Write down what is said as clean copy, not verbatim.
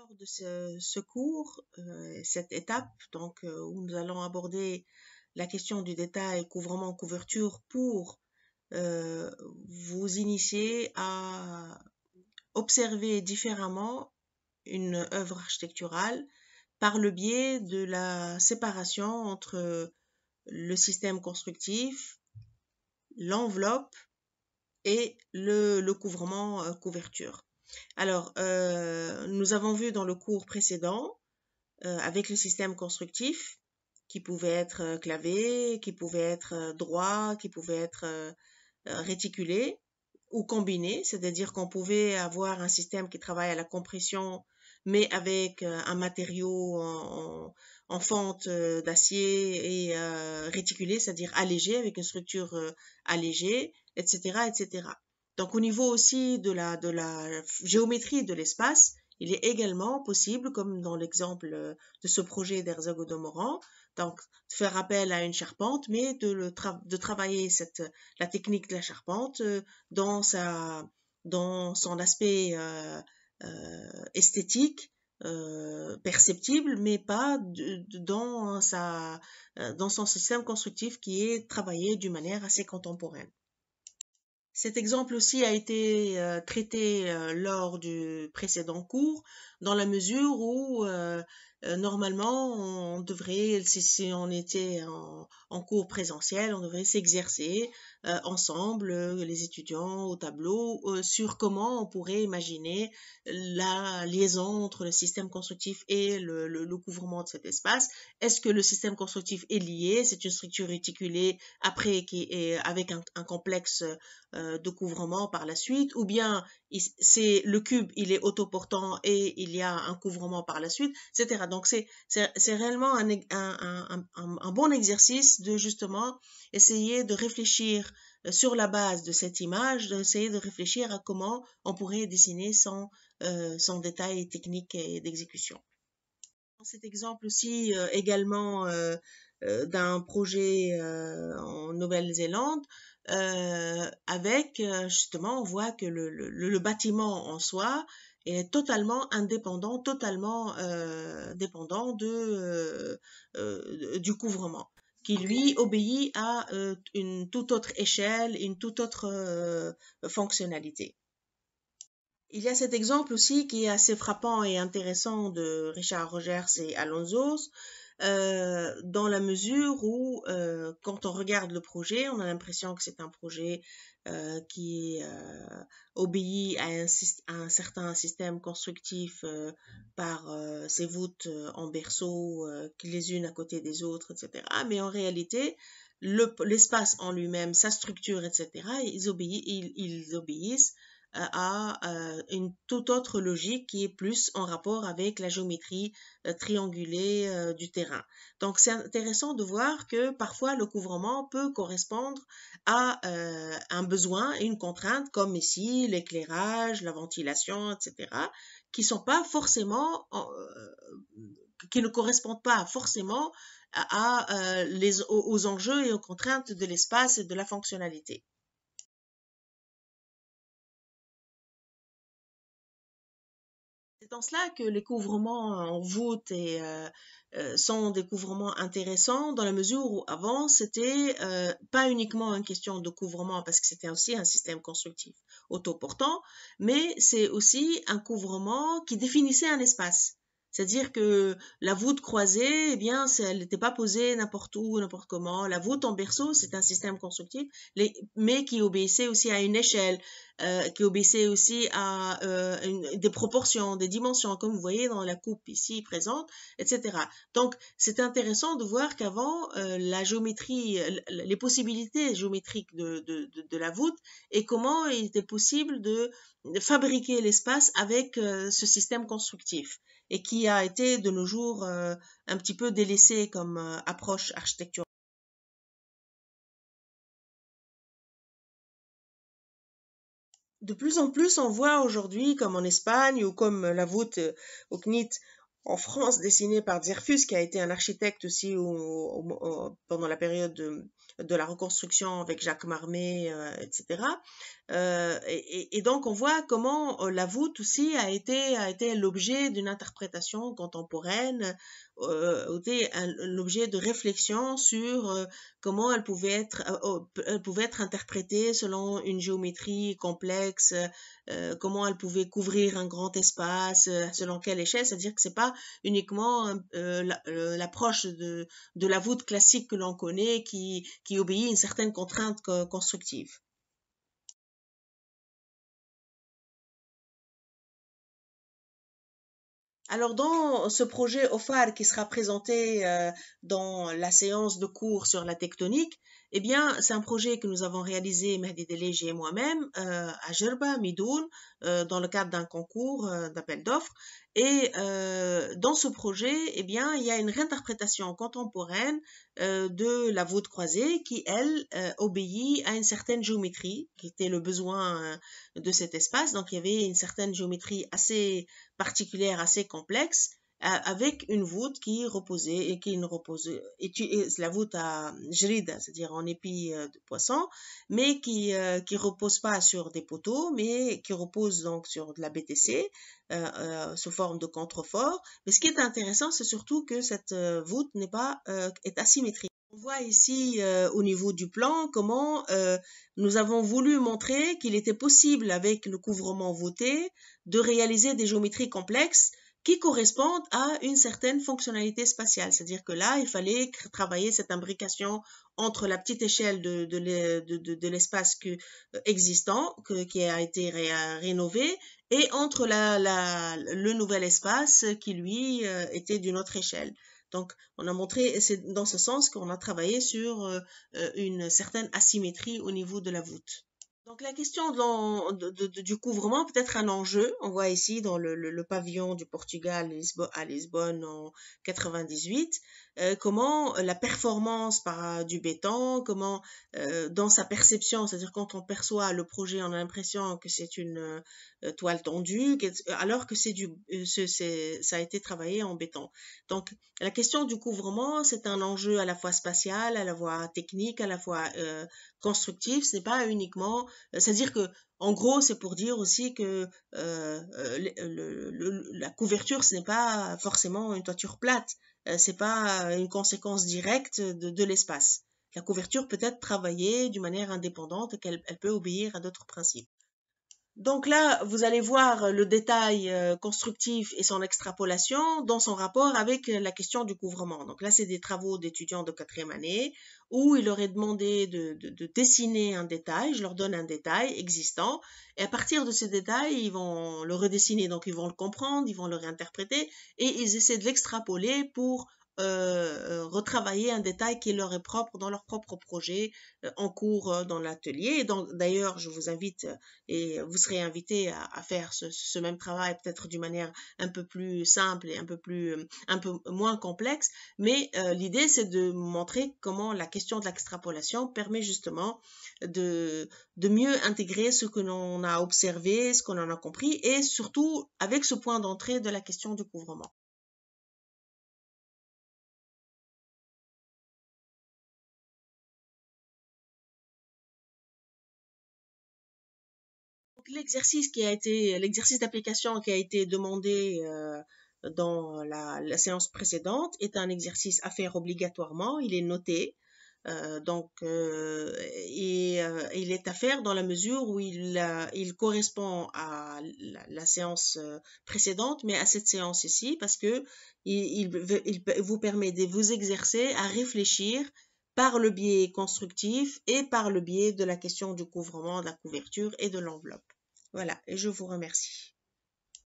lors de ce cours, cette étape donc, où nous allons aborder la question du détail couvrement-couverture pour vous initier à observer différemment une œuvre architecturale par le biais de la séparation entre le système constructif, l'enveloppe et le couvrement-couverture. Alors, nous avons vu dans le cours précédent, avec le système constructif, qui pouvait être clavé, qui pouvait être droit, qui pouvait être réticulé ou combiné, c'est-à-dire qu'on pouvait avoir un système qui travaille à la compression, mais avec un matériau en fente d'acier et réticulé, c'est-à-dire allégé, avec une structure allégée, etc., etc. Donc, au niveau aussi de la géométrie de l'espace, il est également possible, comme dans l'exemple de ce projet d'Herzog Odomorand, donc de faire appel à une charpente, mais de travailler la technique de la charpente dans son aspect esthétique, perceptible, mais pas dans son système constructif qui est travaillé d'une manière assez contemporaine. Cet exemple aussi a été traité lors du précédent cours, dans la mesure où normalement on devrait, si on était en cours présentiel, on devrait s'exercer ensemble, les étudiants au tableau, sur comment on pourrait imaginer la liaison entre le système constructif et le couvrement de cet espace. Est-ce que le système constructif est lié? C'est une structure réticulée après qui est avec un complexe de couvrement par la suite, ou bien c'est le cube, il est autoportant et il y a un couvrement par la suite, etc. Donc c'est réellement un bon exercice de justement essayer de réfléchir sur la base de cette image, d'essayer de réfléchir à comment on pourrait dessiner son détail technique et d'exécution. Cet exemple aussi également d'un projet en Nouvelle-Zélande, avec justement on voit que le bâtiment en soi est totalement indépendant, totalement dépendant du couvrement, qui lui obéit à une toute autre échelle, une toute autre fonctionnalité. Il y a cet exemple aussi qui est assez frappant et intéressant de Richard Rogers et Alonso, dans la mesure où, quand on regarde le projet, on a l'impression que c'est un projet qui obéit à un certain système constructif par ses voûtes en berceau, les unes à côté des autres, etc. Mais en réalité, l'espace en lui-même, sa structure, etc., ils obéissent à une toute autre logique qui est plus en rapport avec la géométrie triangulée du terrain. Donc c'est intéressant de voir que parfois le couvrement peut correspondre à un besoin et une contrainte, comme ici l'éclairage, la ventilation, etc., qui sont pas forcément qui ne correspondent pas forcément aux enjeux et aux contraintes de l'espace et de la fonctionnalité. C'est en cela que les couvrements en voûte sont des couvrements intéressants, dans la mesure où avant c'était pas uniquement une question de couvrement, parce que c'était aussi un système constructif autoportant, mais c'est aussi un couvrement qui définissait un espace. C'est-à-dire que la voûte croisée, eh bien, elle n'était pas posée n'importe où, n'importe comment. La voûte en berceau, c'est un système constructif, mais qui obéissait aussi à une échelle, qui obéissait aussi à des proportions, des dimensions, comme vous voyez dans la coupe ici présente, etc. Donc, c'est intéressant de voir qu'avant, la géométrie, les possibilités géométriques de la voûte et comment il était possible de fabriquer l'espace avec ce système constructif, et qui a été de nos jours un petit peu délaissé comme approche architecturale. De plus en plus, on voit aujourd'hui, comme en Espagne ou comme la voûte au CNIT en France, dessinée par Zerfus, qui a été un architecte aussi pendant la période de la reconstruction avec Jacques Marmé, etc. Et donc on voit comment la voûte aussi a été l'objet d'une interprétation contemporaine, l'objet de réflexion sur comment elle pouvait être interprétée selon une géométrie complexe, comment elle pouvait couvrir un grand espace, selon quelle échelle, c'est-à-dire que c'est pas uniquement l'approche de la voûte classique que l'on connaît qui obéit à une certaine contrainte constructive. Alors, dans ce projet OFAR qui sera présenté dans la séance de cours sur la tectonique, eh bien, c'est un projet que nous avons réalisé, Mehdi Delégi et moi-même, à Jerba, Midoun, dans le cadre d'un concours d'appel d'offres. Et dans ce projet, eh bien, il y a une réinterprétation contemporaine de la voûte croisée qui, elle, obéit à une certaine géométrie, qui était le besoin de cet espace. Donc, il y avait une certaine géométrie assez particulière, assez complexe, avec une voûte qui reposait et qui ne reposait, et la voûte à jrida, c'est-à-dire en épi de poisson, mais qui repose pas sur des poteaux, mais qui repose donc sur de la BTC sous forme de contrefort. Mais ce qui est intéressant, c'est surtout que cette voûte est asymétrique. On voit ici au niveau du plan comment nous avons voulu montrer qu'il était possible avec le couvrement voûté de réaliser des géométries complexes qui correspondent à une certaine fonctionnalité spatiale. C'est-à-dire que là, il fallait travailler cette imbrication entre la petite échelle de l'espace existant qui a été rénové et entre le nouvel espace qui, lui, était d'une autre échelle. Donc, on a montré, c'est dans ce sens qu'on a travaillé sur une certaine asymétrie au niveau de la voûte. Donc la question du couvrement peut être un enjeu. On voit ici dans le pavillon du Portugal à Lisbonne en 98, comment la performance du béton, comment dans sa perception, c'est-à-dire quand on perçoit le projet, on a l'impression que c'est une toile tendue, alors que ça a été travaillé en béton. Donc la question du couvrement, c'est un enjeu à la fois spatial, à la fois technique, à la fois constructif. Ce n'est pas uniquement, c'est-à-dire que en gros, c'est pour dire aussi que la couverture, ce n'est pas forcément une toiture plate, c'est pas une conséquence directe de l'espace. La couverture peut être travaillée d'une manière indépendante, elle peut obéir à d'autres principes. Donc là, vous allez voir le détail constructif et son extrapolation dans son rapport avec la question du couvrement. Donc là, c'est des travaux d'étudiants de 4e année où il leur est demandé de dessiner un détail. Je leur donne un détail existant et à partir de ce détail, ils vont le redessiner. Donc ils vont le comprendre, ils vont le réinterpréter et ils essaient de l'extrapoler pour retravailler un détail qui leur est propre dans leur propre projet en cours dans l'atelier. D'ailleurs, je vous invite et vous serez invité à faire ce même travail peut-être d'une manière un peu plus simple et un peu moins complexe. Mais l'idée, c'est de montrer comment la question de l'extrapolation permet justement de mieux intégrer ce que l'on a observé, ce qu'on en a compris et surtout avec ce point d'entrée de la question du couvrement. L'exercice d'application qui a été demandé dans la séance précédente est un exercice à faire obligatoirement. Il est noté. Il est à faire dans la mesure où il correspond à la séance précédente, mais à cette séance ici, parce que il vous permet de vous exercer à réfléchir par le biais constructif et par le biais de la question du couvrement, de la couverture et de l'enveloppe. Voilà, et je vous remercie.